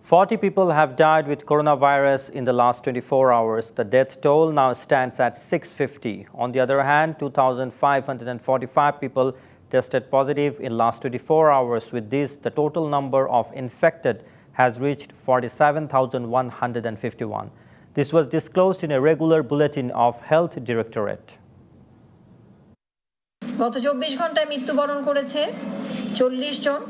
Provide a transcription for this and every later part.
40 people have died with coronavirus in the last 24 hours. The death toll now stands at 650. On the other hand, 2,545 people tested positive in last 24 hours. With this, the total number of infected has reached 47,151. This was disclosed in a regular bulletin of Health Directorate. গত 24 ঘন্টায় মৃত্যুবরণ করেছে 40 জন।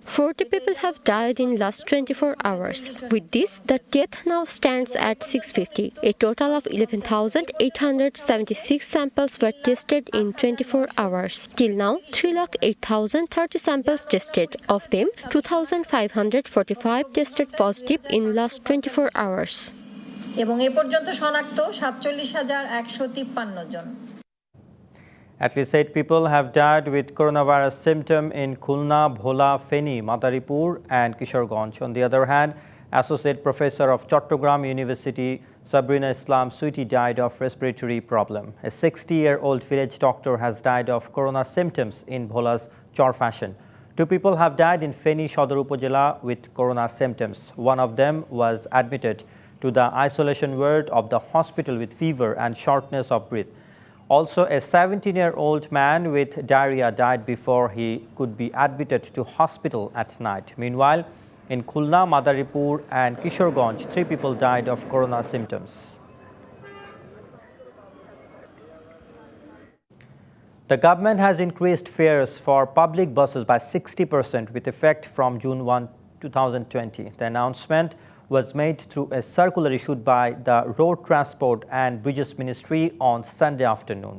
40 people have died in last 24 hours. With this, the death now stands at 650. A total of 11,876 samples were tested in 24 hours. Till now, 3,08,030 samples tested. Of them, 2,545 tested positive in last 24 hours. এবং এ পর্যন্ত শনাক্ত 47,153 জন। At least 8 people have died with coronavirus symptom in Khulna, Bhola, Feni, Madaripur and Kishoreganj. On the other hand, Associate Professor of Chattogram University, Sabrina Islam Sweety, died of respiratory problem. A 60-year-old village doctor has died of corona symptoms in Bhola's Chor fashion. 2 people have died in Feni Shodor Upazila with corona symptoms. One of them was admitted to the isolation ward of the hospital with fever and shortness of breath. Also, a 17-year-old man with diarrhea died before he could be admitted to hospital at night. Meanwhile, in Khulna, Madaripur and Kishoreganj, 3 people died of corona symptoms. The government has increased fares for public buses by 60% with effect from June 1, 2020. The announcement was made through a circular issued by the Road Transport and Bridges Ministry on Sunday afternoon.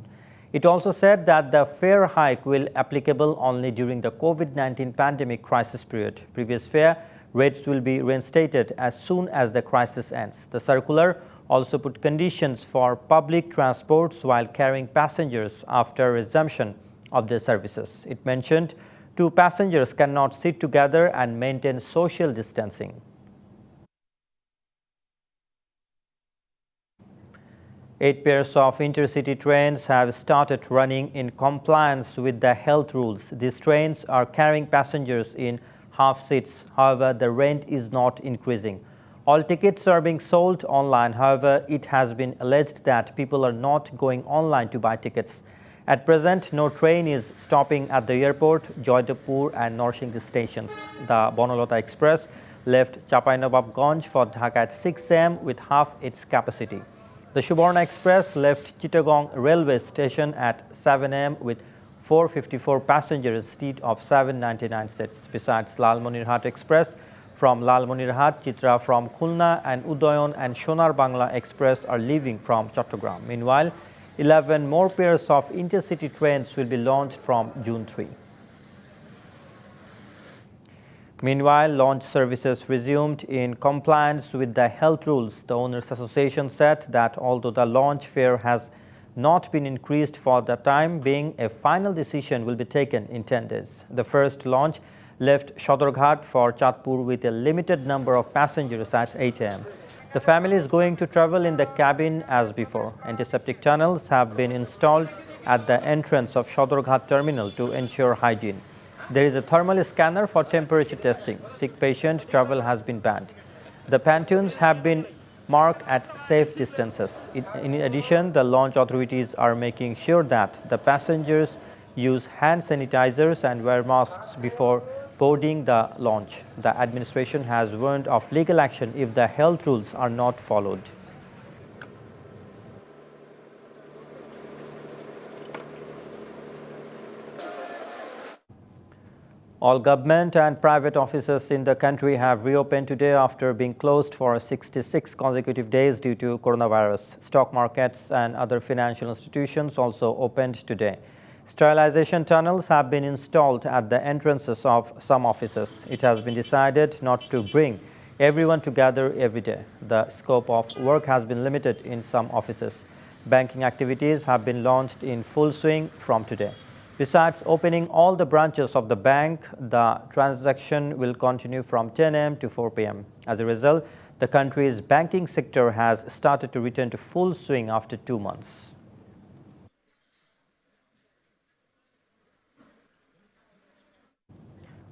It also said that the fare hike will be applicable only during the COVID-19 pandemic crisis period. Previous fare rates will be reinstated as soon as the crisis ends. The circular also put conditions for public transports while carrying passengers after resumption of their services. It mentioned 2 passengers cannot sit together and maintain social distancing. 8 pairs of intercity trains have started running in compliance with the health rules. These trains are carrying passengers in half seats. However, the rent is not increasing. All tickets are being sold online. However, it has been alleged that people are not going online to buy tickets. At present, no train is stopping at the airport, Joydapur and Norsingdi stations. The Bonolota Express left Chapainababganj for Dhaka at 6 am with half its capacity. The Subarna Express left Chittagong railway station at 7 am with 454 passengers instead of 799 seats. Besides, Lalmonirhat Express from Lalmonirhat, Chitra from Khulna and Udayon and Sonar Bangla Express are leaving from Chattogram. Meanwhile, 11 more pairs of intercity trains will be launched from June 3. Meanwhile, launch services resumed in compliance with the health rules. The Owners Association said that although the launch fare has not been increased for the time being, a final decision will be taken in 10 days. The first launch left Shodorghat for Chatpur with a limited number of passengers at 8 am. The family is going to travel in the cabin as before. Antiseptic tunnels have been installed at the entrance of Shodorghat terminal to ensure hygiene. There is a thermal scanner for temperature testing. Sick patient travel has been banned. The pontoons have been marked at safe distances. In addition, the launch authorities are making sure that the passengers use hand sanitizers and wear masks before boarding the launch. The administration has warned of legal action if the health rules are not followed. All government and private offices in the country have reopened today after being closed for 66 consecutive days due to coronavirus. Stock markets and other financial institutions also opened today. Sterilization tunnels have been installed at the entrances of some offices. It has been decided not to bring everyone together every day. The scope of work has been limited in some offices. Banking activities have been launched in full swing from today. Besides opening all the branches of the bank, the transaction will continue from 10 am to 4 pm. As a result, the country's banking sector has started to return to full swing after 2 months.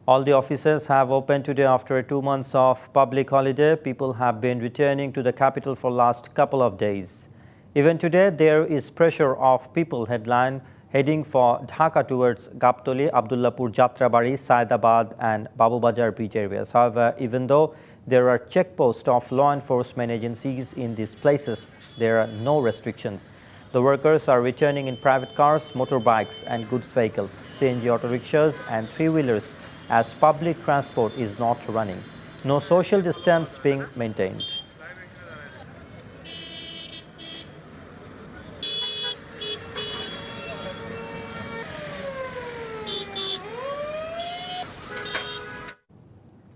All the offices have opened today after 2 months of public holiday. People have been returning to the capital for last couple of days. Even today, there is pressure of people heading for Dhaka towards Gaptoli, Abdullapur, Jatrabari, Saidabad and Babubazar beach areas. However, even though there are checkposts of law enforcement agencies in these places, there are no restrictions. The workers are returning in private cars, motorbikes and goods vehicles, CNG auto rickshaws and three-wheelers, as public transport is not running. No social distance being maintained.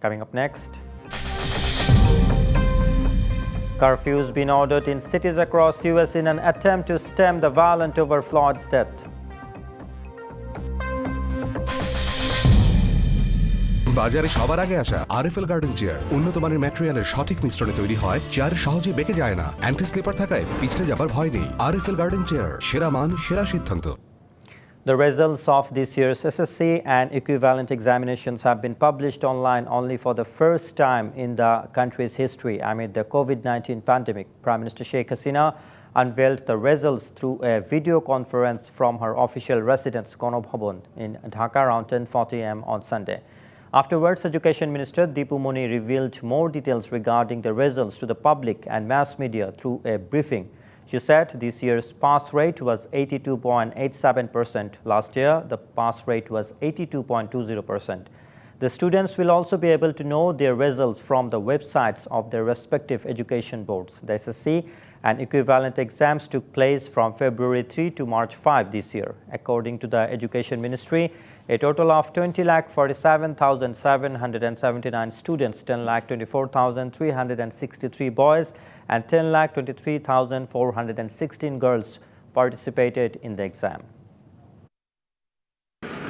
Coming up next, curfews been ordered in cities across US in an attempt to stem the violent over Floyd's death. বাজারে সবার আগে আসা RFL garden chair উন্নত মানের ম্যাটেরিয়ালের সঠিক মিশ্রণে তৈরি হয়, চেয়ার সহজে বেঁকে যায় না, অ্যান্টি স্লিপার থাকায় পিছলে যাবার ভয় নেই। আরএফএল গার্ডেন চেয়ার, সেরা মান, সেরা সিদ্ধান্ত। The results of this year's SSC and equivalent examinations have been published online only for the first time in the country's history amid the COVID-19 pandemic. Prime Minister Sheikh Hasina unveiled the results through a video conference from her official residence, Kono Bhavan, in Dhaka around 10:40 am on Sunday. Afterwards, Education Minister Deepu Moni revealed more details regarding the results to the public and mass media through a briefing. She said this year's pass rate was 82.87%. Last year, the pass rate was 82.20%. The students will also be able to know their results from the websites of their respective education boards. The SSC and equivalent exams took place from February 3 to March 5 this year. According to the Education Ministry, a total of 20,47,779 students, 10,24,363 boys and 10,23,416 girls participated in the exam.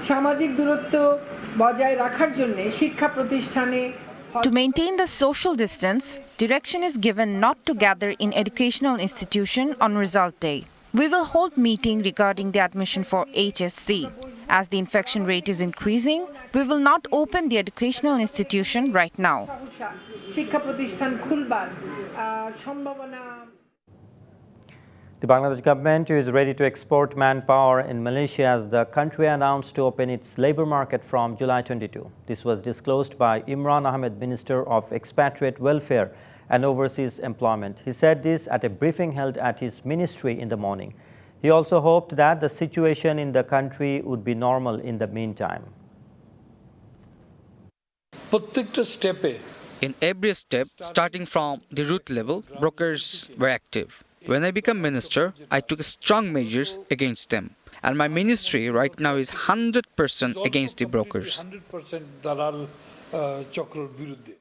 সামাজিক দূরত্ব বজায় রাখার জন্য শিক্ষা প্রতিষ্ঠানে To maintain the social distance, direction is given not to gather in educational institution on result day. We will hold meeting regarding the admission for HSC. As the infection rate is increasing, we will not open the educational institution right now. শিক্ষা প্রতিষ্ঠান খুলবার সম্ভাবনা। The Bangladesh government is ready to export manpower in Malaysia as the country announced to open its labor market from July 22. This was disclosed by Imran Ahmed, Minister of Expatriate Welfare and Overseas Employment. He said this at a briefing held at his ministry in the morning. He also hoped that the situation in the country would be normal in the meantime. প্রত্যেকটা স্টেপে In every step, starting from the root level, brokers were active. When I became minister, I took strong measures against them. And my ministry right now is 100% against the brokers. 100% দালাল চক্রের বিরুদ্ধে